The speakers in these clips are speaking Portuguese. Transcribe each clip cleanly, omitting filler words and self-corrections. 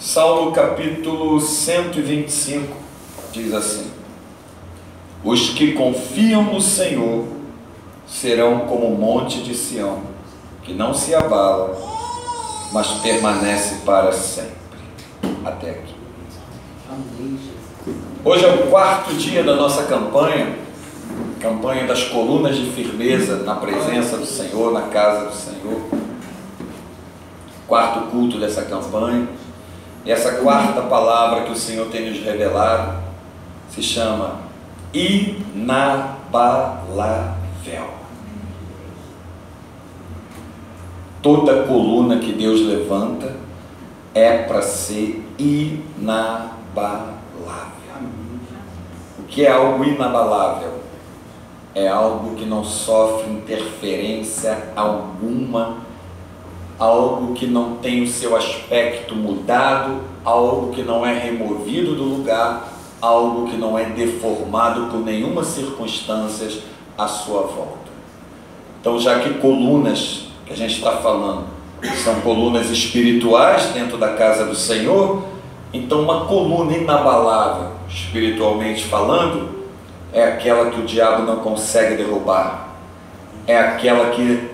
Salmo capítulo 125 diz assim: os que confiam no Senhor serão como o monte de Sião, que não se abala, mas permanece para sempre. Até aqui. Hoje é o quarto dia da nossa campanha das colunas de firmeza na presença do Senhor, na casa do Senhor. Quarto culto dessa campanha. E essa quarta palavra que o Senhor tem nos revelado se chama inabalável. Toda coluna que Deus levanta é para ser inabalável. O que é algo inabalável? É algo que não sofre interferência alguma, algo que não tem o seu aspecto mudado, algo que não é removido do lugar, algo que não é deformado por nenhuma circunstância à sua volta. Então, já que colunas que a gente está falando são colunas espirituais dentro da casa do Senhor, então uma coluna inabalável, espiritualmente falando, é aquela que o diabo não consegue derrubar, é aquela que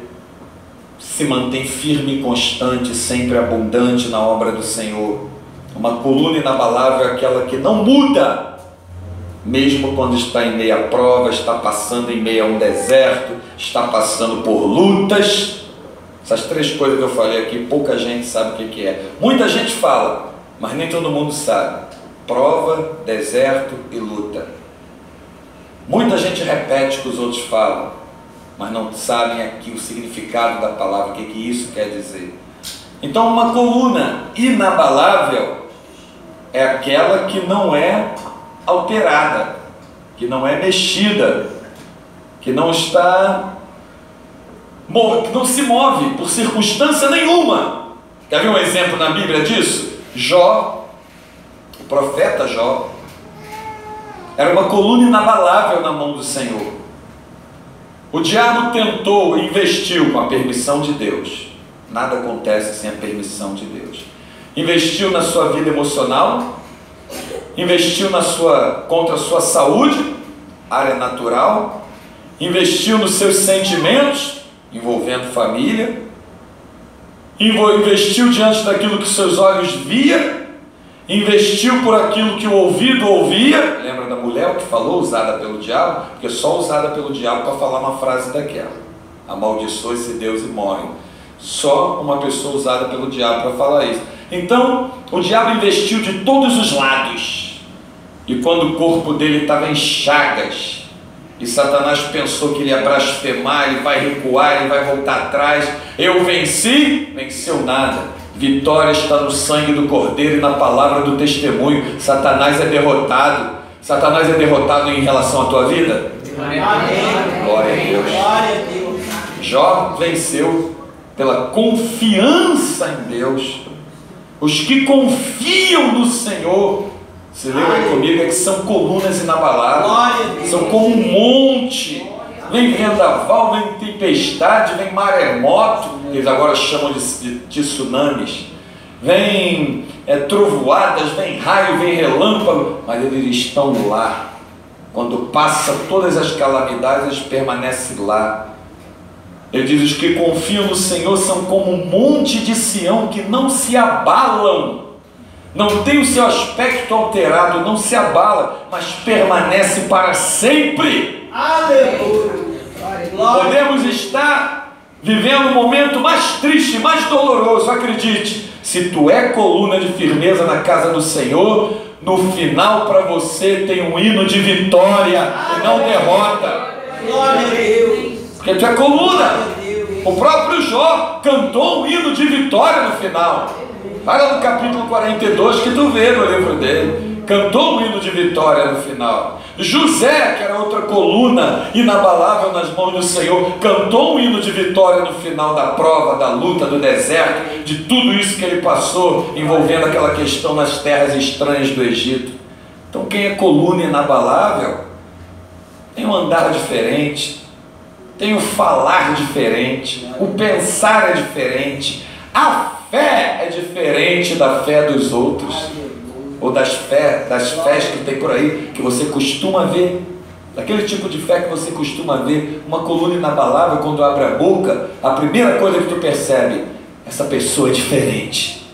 se mantém firme e constante, sempre abundante na obra do Senhor. Uma coluna inabalável é aquela que não muda, mesmo quando está em meio a prova, está passando em meio a um deserto, está passando por lutas. Essas três coisas que eu falei aqui, pouca gente sabe o que é. Muita gente fala, mas nem todo mundo sabe. Prova, deserto e luta. Muita gente repete o que os outros falam, mas não sabem aqui o significado da palavra, o que isso quer dizer. Então, uma coluna inabalável é aquela que não é alterada, que não é mexida, que não está, que não se move por circunstância nenhuma. Quer ver um exemplo na Bíblia disso? Jó, o profeta Jó, era uma coluna inabalável na mão do Senhor. O diabo tentou e investiu com a permissão de Deus. Nada acontece sem a permissão de Deus. Investiu na sua vida emocional, investiu contra a sua saúde, área natural, investiu nos seus sentimentos, envolvendo família, investiu diante daquilo que seus olhos viam, investiu por aquilo que o ouvido ouvia. Lembra da mulher que falou, usada pelo diabo? Porque só usada pelo diabo para falar uma frase daquela: amaldiçoe esse Deus e morre. Só uma pessoa usada pelo diabo para falar isso. Então o diabo investiu de todos os lados, e quando o corpo dele estava em chagas e Satanás pensou que ele ia blasfemar, ele vai recuar, ele vai voltar atrás, eu venci, venceu nada. Vitória está no sangue do Cordeiro e na palavra do testemunho. Satanás é derrotado. Satanás é derrotado em relação à tua vida? Amém. Glória a Deus. Jó venceu pela confiança em Deus. Os que confiam no Senhor, se lembra comigo, é que são colunas inabaláveis, são como um monte. Vem vendaval, vem tempestade, vem maremoto, que eles agora chamam de tsunamis, vem trovoadas, vem raio, vem relâmpago, mas eles estão lá. Quando passa todas as calamidades, eles permanecem lá. Ele diz: os que confiam no Senhor são como um monte de Sião, que não se abalam, não tem o seu aspecto alterado, não se abala, mas permanece para sempre. Aleluia. Podemos estar vivendo um momento mais triste, mais doloroso, acredite, se tu é coluna de firmeza na casa do Senhor, no final para você tem um hino de vitória e não derrota. Glória a Deus. Porque tu é coluna. O próprio Jó cantou um hino de vitória no final. Olha no capítulo 42 que tu vê no livro dele. Cantou um hino de vitória no final. José, que era outra coluna inabalável nas mãos do Senhor, cantou um hino de vitória no final da prova, da luta, do deserto, de tudo isso que ele passou, envolvendo aquela questão nas terras estranhas do Egito. Então quem é coluna inabalável tem um andar diferente, tem o falar diferente, o pensar é diferente, a fé é diferente. diferente da fé dos outros, ou das fés que tem por aí, que você costuma ver, daquele tipo de fé que você costuma ver, uma coluna inabalável. Quando abre a boca, a primeira coisa que tu percebe, essa pessoa é diferente.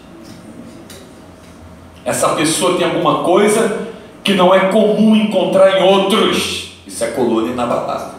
Essa pessoa tem alguma coisa que não é comum encontrar em outros. Isso é coluna inabalável.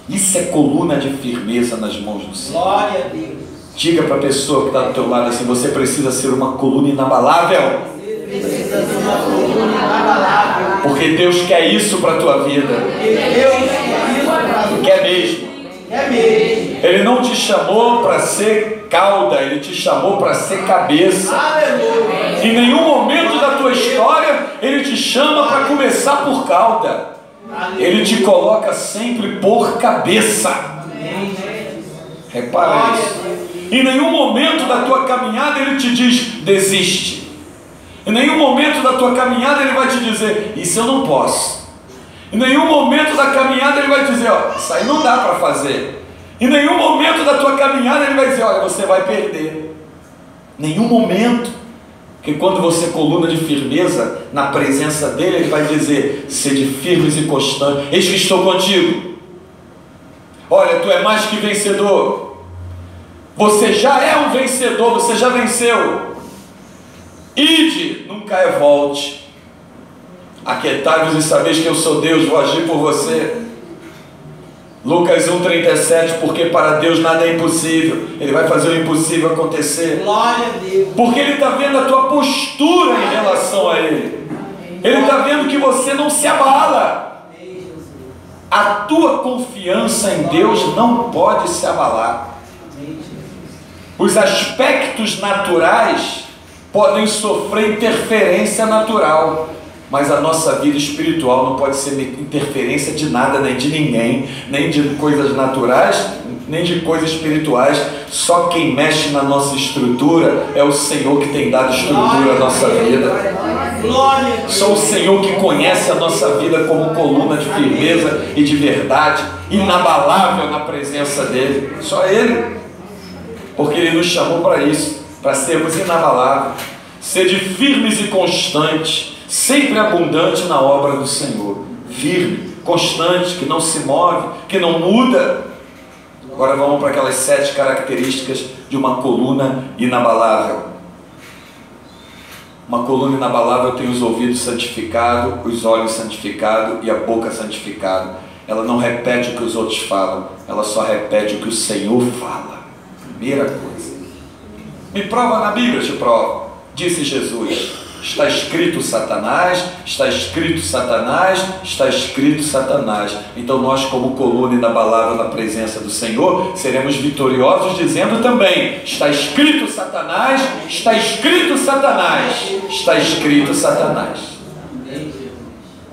Isso é coluna de firmeza nas mãos do Senhor. Glória a Deus. Diga para a pessoa que está do teu lado assim: você precisa ser uma coluna inabalável. Precisa ser uma coluna inabalável. Porque Deus quer isso para a tua vida. Deus quer isso para você. Quer mesmo. Quer mesmo. Ele não te chamou para ser cauda, Ele te chamou para ser cabeça. Aleluia. Em nenhum momento da tua história Ele te chama para começar por cauda. Ele te coloca sempre por cabeça. Repara isso. Em nenhum momento da tua caminhada Ele te diz: desiste. Em nenhum momento da tua caminhada Ele vai te dizer: isso eu não posso. Em nenhum momento da caminhada Ele vai dizer: ó, isso aí não dá para fazer. Em nenhum momento da tua caminhada Ele vai dizer: olha, você vai perder. Nenhum momento. Porque quando você coluna de firmeza na presença dele, Ele vai dizer: sede firmes e constantes, eis que estou contigo. Olha, tu é mais que vencedor. Você já é um vencedor, você já venceu. Ide, nunca é volte. Aquietai-vos e sabeis que eu sou Deus, vou agir por você. Lucas 1,37, porque para Deus nada é impossível. Ele vai fazer o impossível acontecer. Glória a Deus. Porque Ele está vendo a tua postura em relação a Ele. Ele está vendo que você não se abala. A tua confiança em Deus não pode se abalar. Os aspectos naturais podem sofrer interferência natural, mas a nossa vida espiritual não pode ser interferência de nada, nem de ninguém, nem de coisas naturais, nem de coisas espirituais. Só quem mexe na nossa estrutura é o Senhor que tem dado estrutura à nossa vida. Só o Senhor que conhece a nossa vida como coluna de firmeza e de verdade, inabalável na presença dEle. Só Ele. Porque Ele nos chamou para isso, para sermos inabaláveis, sede firmes e constantes, sempre abundante na obra do Senhor. Firme, constante, que não se move, que não muda. Agora vamos para aquelas 7 características de uma coluna inabalável. Uma coluna inabalável tem os ouvidos santificados, os olhos santificados e a boca santificada. Ela não repete o que os outros falam, ela só repete o que o Senhor fala. Primeira coisa. Me prova na Bíblia, te provo. Disse Jesus: está escrito Satanás, está escrito Satanás, está escrito Satanás. Então nós, como coluna inabalável na presença do Senhor, seremos vitoriosos dizendo também: está escrito Satanás, está escrito Satanás, está escrito Satanás.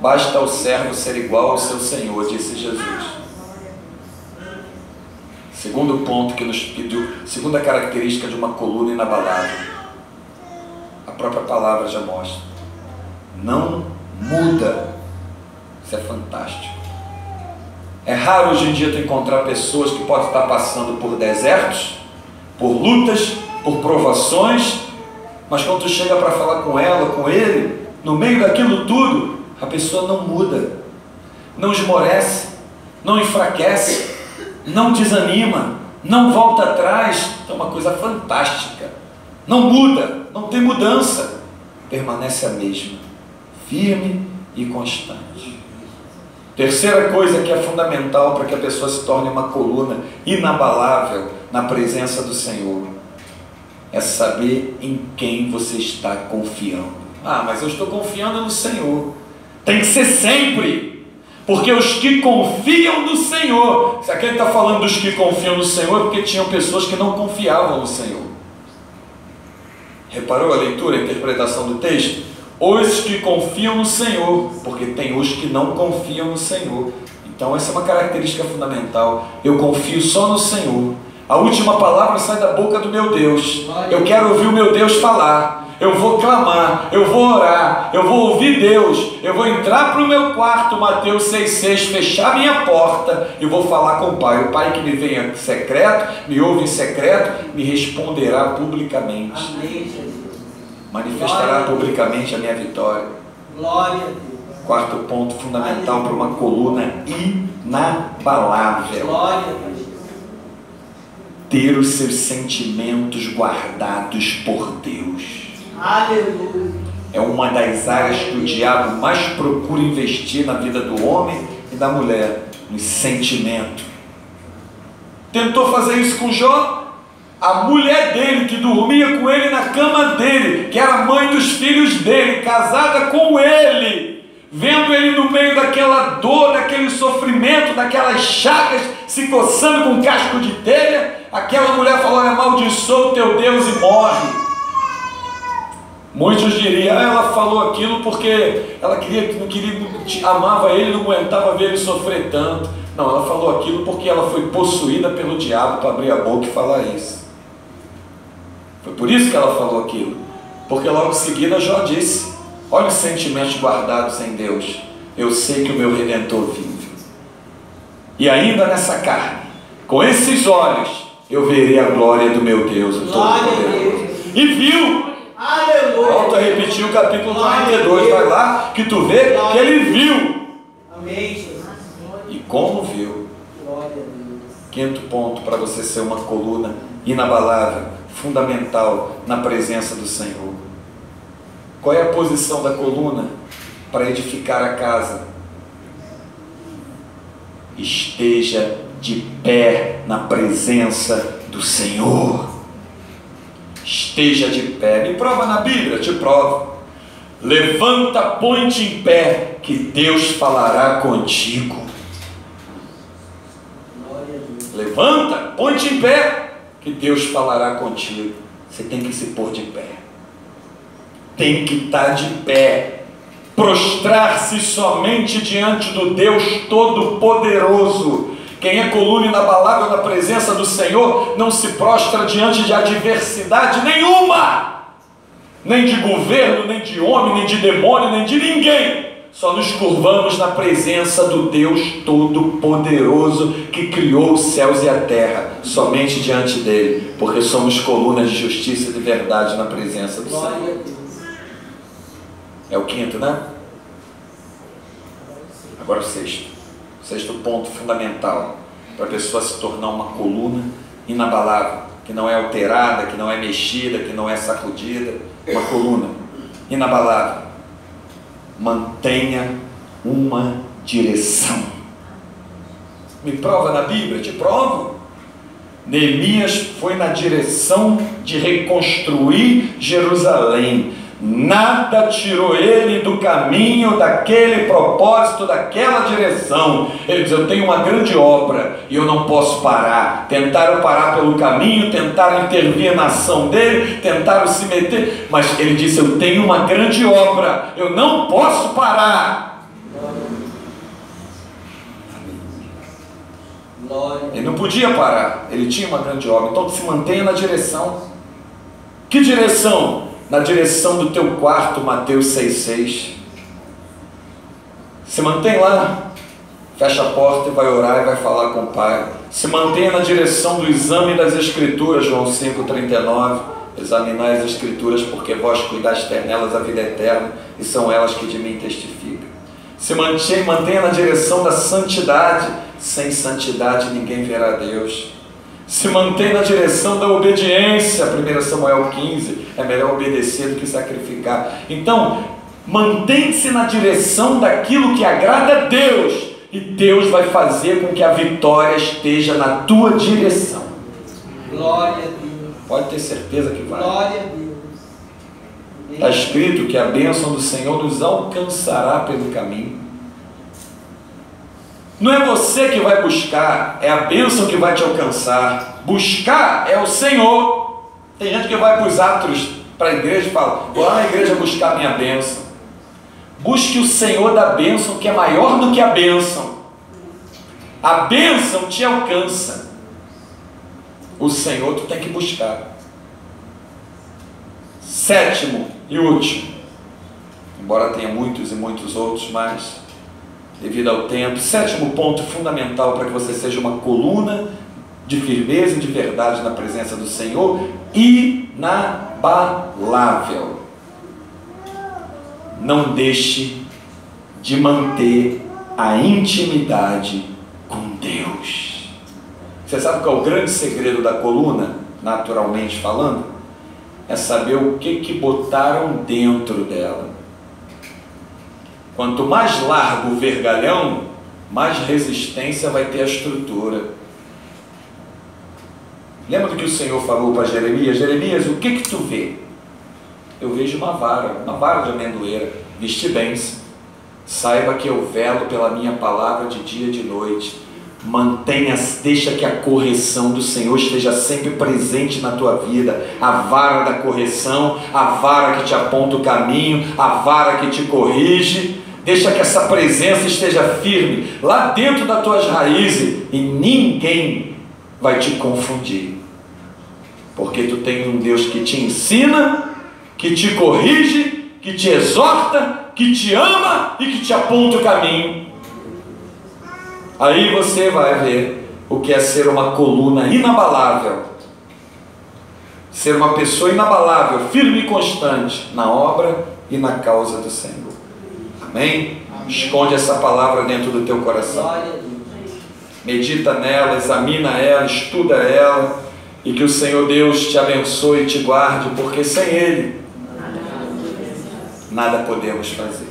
Basta o servo ser igual ao seu Senhor, disse Jesus. Segundo ponto que nos pediu, segunda característica de uma coluna inabalável, a própria palavra já mostra: não muda. Isso é fantástico. É raro hoje em dia tu encontrar pessoas que podem estar passando por desertos, por lutas, por provações, mas quando tu chega para falar com ela, com ele, no meio daquilo tudo, a pessoa não muda, não esmorece, não enfraquece, não desanima, não volta atrás. É uma coisa fantástica. Não muda, não tem mudança, permanece a mesma, firme e constante. Terceira coisa que é fundamental para que a pessoa se torne uma coluna inabalável na presença do Senhor é saber em quem você está confiando. Ah, mas eu estou confiando no Senhor. Tem que ser sempre, porque os que confiam no Senhor, se aqui ele está falando dos que confiam no Senhor, é porque tinham pessoas que não confiavam no Senhor. Reparou a leitura, a interpretação do texto? Os que confiam no Senhor, porque tem os que não confiam no Senhor. Então essa é uma característica fundamental. Eu confio só no Senhor. A última palavra sai da boca do meu Deus. Eu quero ouvir o meu Deus falar. eu vou clamar, eu vou orar, eu vou ouvir Deus, eu vou entrar para o meu quarto, Mateus 6,6, fechar minha porta e vou falar com o Pai. O Pai que me vem em secreto, me ouve em secreto, me responderá publicamente. Amém, Jesus. Manifestará publicamente a minha vitória. Glória a Deus. Quarto ponto fundamental para uma coluna inabalável: Glória a Deus. ter os seus sentimentos guardados por Deus. Aleluia. É uma das áreas que o diabo mais procura investir na vida do homem e da mulher, no sentimento. Tentou fazer isso com Jó. A mulher dele, que dormia com ele na cama dele, que era mãe dos filhos dele, casada com ele, vendo ele no meio daquela dor, daquele sofrimento, daquelas chagas, se coçando com casco de telha, aquela mulher falou: amaldiçoa o teu Deus e morre. Muitos diriam: ela falou aquilo porque ela amava ele, não aguentava ver ele sofrer tanto. Não, ela falou aquilo porque ela foi possuída pelo diabo para abrir a boca e falar isso. Foi por isso que ela falou aquilo, porque logo em seguida Jó disse: olha os sentimentos guardados em Deus, eu sei que o meu Redentor vive, e ainda nessa carne, com esses olhos, eu verei a glória do meu Deus, o Todo-Poderoso. E viu. Aleluia. Volto a repetir o capítulo 42, vai lá, que tu vê que ele viu. Amém, Jesus. E como viu? Glória a Deus. Quinto ponto para você ser uma coluna inabalável, fundamental na presença do Senhor. Qual é a posição da coluna para edificar a casa? Esteja de pé na presença do Senhor. Esteja de pé. Me prova na Bíblia, te provo. Levanta, põe-te em pé, que Deus falará contigo. Glória a Deus. Levanta, põe-te em pé, que Deus falará contigo. Você tem que se pôr de pé. Tem que estar de pé. Prostrar-se somente diante do Deus Todo-Poderoso. Quem é coluna inabalável na presença do Senhor não se prostra diante de adversidade nenhuma, nem de governo, nem de homem, nem de demônio, nem de ninguém. Só nos curvamos na presença do Deus Todo-Poderoso que criou os céus e a terra, somente diante dele, porque somos colunas de justiça e de verdade na presença do Glória Senhor. a Deus. É o quinto, né? Agora o sexto. Sexto ponto fundamental para a pessoa se tornar uma coluna inabalável, que não é alterada, que não é mexida, que não é sacudida. Uma coluna inabalável. Mantenha uma direção. Me prova na Bíblia, te provo. Neemias foi na direção de reconstruir Jerusalém. Nada tirou ele do caminho, daquele propósito, daquela direção. Ele diz: eu tenho uma grande obra e eu não posso parar. Tentaram parar pelo caminho, tentaram intervir na ação dele, tentaram se meter, mas ele disse: eu tenho uma grande obra, eu não posso parar. Glória. Ele não podia parar, ele tinha uma grande obra. Então se mantenha na direção. Que direção? Na direção do teu quarto, Mateus 6,6. Se mantém lá, fecha a porta e vai orar e vai falar com o Pai. Se mantenha na direção do exame das Escrituras, João 5,39. Examinai as Escrituras, porque vós cuidastes nelas a vida eterna, e são elas que de mim testificam. Se mantenha na direção da santidade. Sem santidade ninguém verá Deus. Se mantém na direção da obediência, 1 Samuel 15, é melhor obedecer do que sacrificar. Então, mantém-se na direção daquilo que agrada a Deus, e Deus vai fazer com que a vitória esteja na tua direção. Glória a Deus. Pode ter certeza que vai. Glória a Deus. Está escrito que a bênção do Senhor nos alcançará pelo caminho. Não é você que vai buscar, é a bênção que vai te alcançar. Buscar é o Senhor. Tem gente que vai para os atos, para a igreja e fala: vou lá na igreja buscar a minha bênção. Busque o Senhor da bênção, que é maior do que a bênção. A bênção te alcança. O Senhor tu tem que buscar. Sétimo e último, embora tenha muitos e muitos outros, mas devido ao tempo, sétimo ponto fundamental para que você seja uma coluna de firmeza e de verdade na presença do Senhor, inabalável. Não deixe de manter a intimidade com Deus. Você sabe qual é o grande segredo da coluna, naturalmente falando? É saber o que botaram dentro dela. Quanto mais largo o vergalhão, mais resistência vai ter a estrutura. Lembra do que o Senhor falou para Jeremias? Jeremias, o que tu vê? Eu vejo uma vara de amendoeira. Viste bem-se. Saiba que eu velo pela minha palavra de dia e de noite. Deixa que a correção do Senhor esteja sempre presente na tua vida. A vara da correção, a vara que te aponta o caminho, a vara que te corrige. Deixa que essa presença esteja firme lá dentro das tuas raízes e ninguém vai te confundir. Porque tu tens um Deus que te ensina, que te corrige, que te exorta, que te ama e que te aponta o caminho. Aí você vai ver o que é ser uma coluna inabalável, ser uma pessoa inabalável, firme e constante na obra e na causa do Senhor. Amém? Esconde essa palavra dentro do teu coração. Glória a Deus. Medita nela, examina ela, estuda ela, e que o Senhor Deus te abençoe e te guarde, porque sem Ele nada podemos fazer.